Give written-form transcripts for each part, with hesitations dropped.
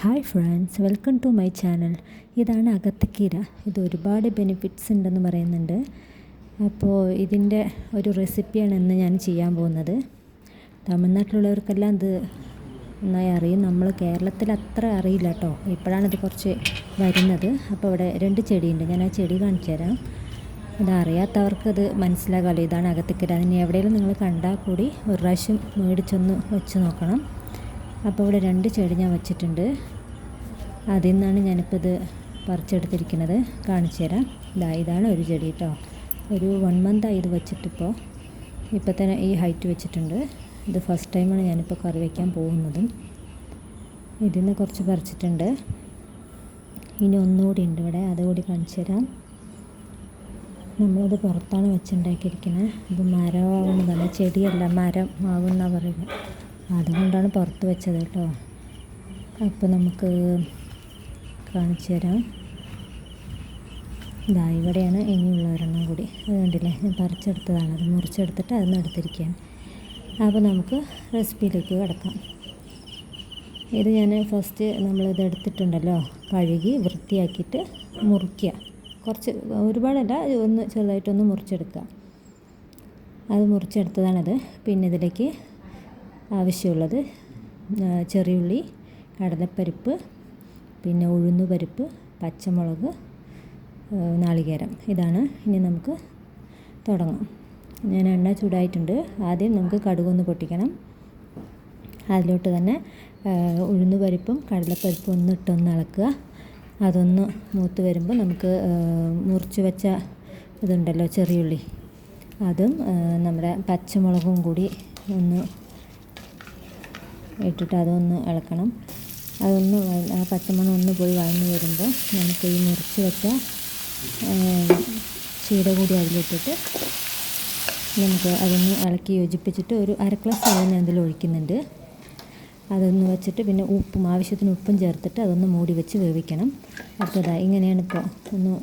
Hi friends, welcome to my channel. ഇതാണ് അകത്തിക്കീര. ഇത് ഒരുപാട് ബെനിഫിറ്റ്സ് ഉണ്ടെന്ന് പറയുന്നുണ്ട്. അപ്പോൾ ഇതിൻ്റെ ഒരു റെസിപ്പിയാണ് ഇന്ന് ഞാൻ ചെയ്യാൻ പോകുന്നത്. തമിഴ്നാട്ടിലുള്ളവർക്കെല്ലാം ഇത് നന്നായി അറിയും. നമ്മൾ കേരളത്തിൽ അത്ര അറിയില്ല കേട്ടോ. ഇപ്പോഴാണ് ഇത് കുറച്ച് വരുന്നത്. അപ്പോൾ ഇവിടെ 2 ചെടിയുണ്ട്. ഞാൻ ആ ചെടി കാണിച്ചു തരാം. ഇതറിയാത്തവർക്കത് മനസ്സിലാകാമല്ലോ. ഇതാണ് അകത്തിക്കീര. അതിന് എവിടെയെങ്കിലും നിങ്ങൾ കണ്ടാൽ കൂടി ഒരു പ്രാവശ്യം മേടിച്ചൊന്ന് വെച്ച് നോക്കണം. അപ്പോൾ ഇവിടെ 2 ചെടി ഞാൻ വെച്ചിട്ടുണ്ട്. അതിൽ നിന്നാണ് ഞാനിപ്പോൾ ഇത് പറിച്ചെടുത്തിരിക്കുന്നത്. കാണിച്ചു തരാം. ഇതാണ് ഒരു ചെടി കേട്ടോ. ഒരു 1 മന്തായി ഇത് വെച്ചിട്ടിപ്പോൾ. ഇപ്പോൾ തന്നെ ഈ ഹൈറ്റ് വെച്ചിട്ടുണ്ട്. ഇത് ഫസ്റ്റ് ടൈമാണ് ഞാനിപ്പോൾ കറി വയ്ക്കാൻ പോകുന്നതും. ഇതിൽ നിന്ന് കുറച്ച് പറിച്ചിട്ടുണ്ട്. ഇനി ഒന്നുകൂടി ഉണ്ട് ഇവിടെ, അതുകൂടി കാണിച്ചു തരാം. നമ്മളത് പുറത്താണ് വെച്ചുണ്ടാക്കിയിരിക്കുന്നത്. ഇത് മരമാവുന്നതാണ്, ചെടിയല്ല, മരം ആവുന്ന പറയുന്നത്. അതുകൊണ്ടാണ് പുറത്ത് വെച്ചത് കേട്ടോ. അപ്പോൾ നമുക്ക് കാണിച്ചു തരാം. ഇവിടെയാണ് ഇനിയുള്ള ഒരെണ്ണം കൂടി. അത് കണ്ടില്ലേ, ഞാൻ പറിച്ചെടുത്തതാണ്. അത് മുറിച്ചെടുത്തിട്ട് അതിന് എടുത്തിരിക്കുകയാണ്. അപ്പോൾ നമുക്ക് റെസിപ്പിയിലേക്ക് കിടക്കാം. ഇത് ഞാൻ ഫസ്റ്റ് നമ്മളിത് എടുത്തിട്ടുണ്ടല്ലോ, കഴുകി വൃത്തിയാക്കിയിട്ട് മുറിക്കുക. കുറച്ച് ഒരുപാടല്ല, ഒന്ന് ചെറുതായിട്ടൊന്ന് മുറിച്ചെടുക്കുക. അത് മുറിച്ചെടുത്തതാണത്. പിന്നെ ഇതിലേക്ക് ആവശ്യമുള്ളത് ചെറിയുള്ളി, കടലപ്പരിപ്പ്, പിന്നെ ഉഴുന്നുപരിപ്പ്, പച്ചമുളക്, നാളികേരം. ഇതാണ്. ഇനി നമുക്ക് തുടങ്ങാം. ഞാൻ എണ്ണ ചൂടായിട്ടുണ്ട്. ആദ്യം നമുക്ക് കടുകൊന്ന് പൊട്ടിക്കണം. അതിലോട്ട് തന്നെ ഉഴുന്നുപരിപ്പും കടലപ്പരിപ്പും ഒന്നിട്ടൊന്ന് ഇളക്കുക. അതൊന്ന് മൂത്ത് വരുമ്പോൾ നമുക്ക് മുറിച്ച് വെച്ച ഇതുണ്ടല്ലോ ചെറിയുള്ളി, അതും നമ്മുടെ പച്ചമുളകും കൂടി ഒന്ന് ഇട്ടിട്ട് അതൊന്ന് ഇളക്കണം. അതൊന്ന് ആ പച്ചമണം ഒന്ന് പോയി വഴന്ന് വരുമ്പോൾ നമുക്ക് ഈ മുറിച്ച് വെച്ച ചീര കൂടി അതിലിട്ടിട്ട് നമുക്ക് അതൊന്ന് ഇളക്കി യോജിപ്പിച്ചിട്ട് ഒരു 1/2 ഗ്ലാസ് വെള്ളം ഞാൻ ഇതിൽ ഒഴിക്കുന്നുണ്ട്. അതൊന്ന് വെച്ചിട്ട് പിന്നെ ആവശ്യത്തിന് ഉപ്പും ചേർത്തിട്ട് അതൊന്ന് മൂടി വെച്ച് വേവിക്കണം. അപ്പോൾ ഇങ്ങനെയാണ്. ഇപ്പോൾ ഒന്ന്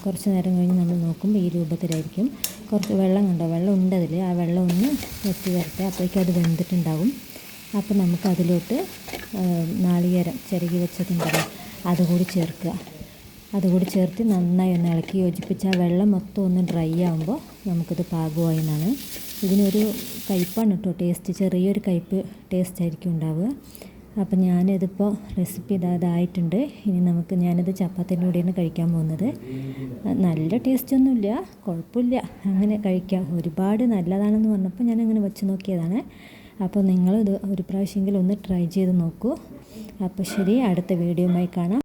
കുറച്ച് നേരം കഴിഞ്ഞ് നമ്മൾ നോക്കുമ്പോൾ ഈ രൂപത്തിലായിരിക്കും. കുറച്ച് വെള്ളം കണ്ടോ, വെള്ളം ഉണ്ട് അതിൽ. ആ വെള്ളം ഒന്ന് വെച്ച് വരട്ടെ. അപ്പോഴേക്കും അത് വെന്തിട്ടുണ്ടാകും. അപ്പോൾ നമുക്ക് അതിലോട്ട് നാളികേരം ചിരകി വെച്ചതുണ്ടല്ലോ, അതുകൂടി ചേർക്കുക. അതുകൂടി ചേർത്ത് നന്നായി ഒന്ന് ഇളക്കി യോജിപ്പിച്ച് ആ വെള്ളം മൊത്തം ഒന്ന് ഡ്രൈ ആകുമ്പോൾ നമുക്കിത് പാകമായി എന്നാണ്. ഇതിനൊരു കയ്പ്പാണ് കേട്ടോ ടേസ്റ്റ്, ചെറിയൊരു കയ്പ്പ് ടേസ്റ്റ് ആയിരിക്കും ഉണ്ടാവുക. അപ്പം ഞാനിതിപ്പോൾ റെസിപ്പി ഇതായിട്ടുണ്ട്. ഇനി ഞാനിത് ചപ്പാത്തിൻ്റെ കൂടെയാണ് കഴിക്കാൻ പോകുന്നത്. നല്ല ടേസ്റ്റൊന്നുമില്ല, കുഴപ്പമില്ല, അങ്ങനെ കഴിക്കാം. ഒരുപാട് നല്ലതാണെന്ന് പറഞ്ഞപ്പോൾ ഞാനങ്ങനെ വെച്ച് നോക്കിയതാണ്. അപ്പോൾ നിങ്ങളിത് ഒരു പ്രാവശ്യമെങ്കിലും ഒന്ന് ട്രൈ ചെയ്ത് നോക്കൂ. അപ്പോൾ ശരി, അടുത്ത വീഡിയോയുമായി കാണാം.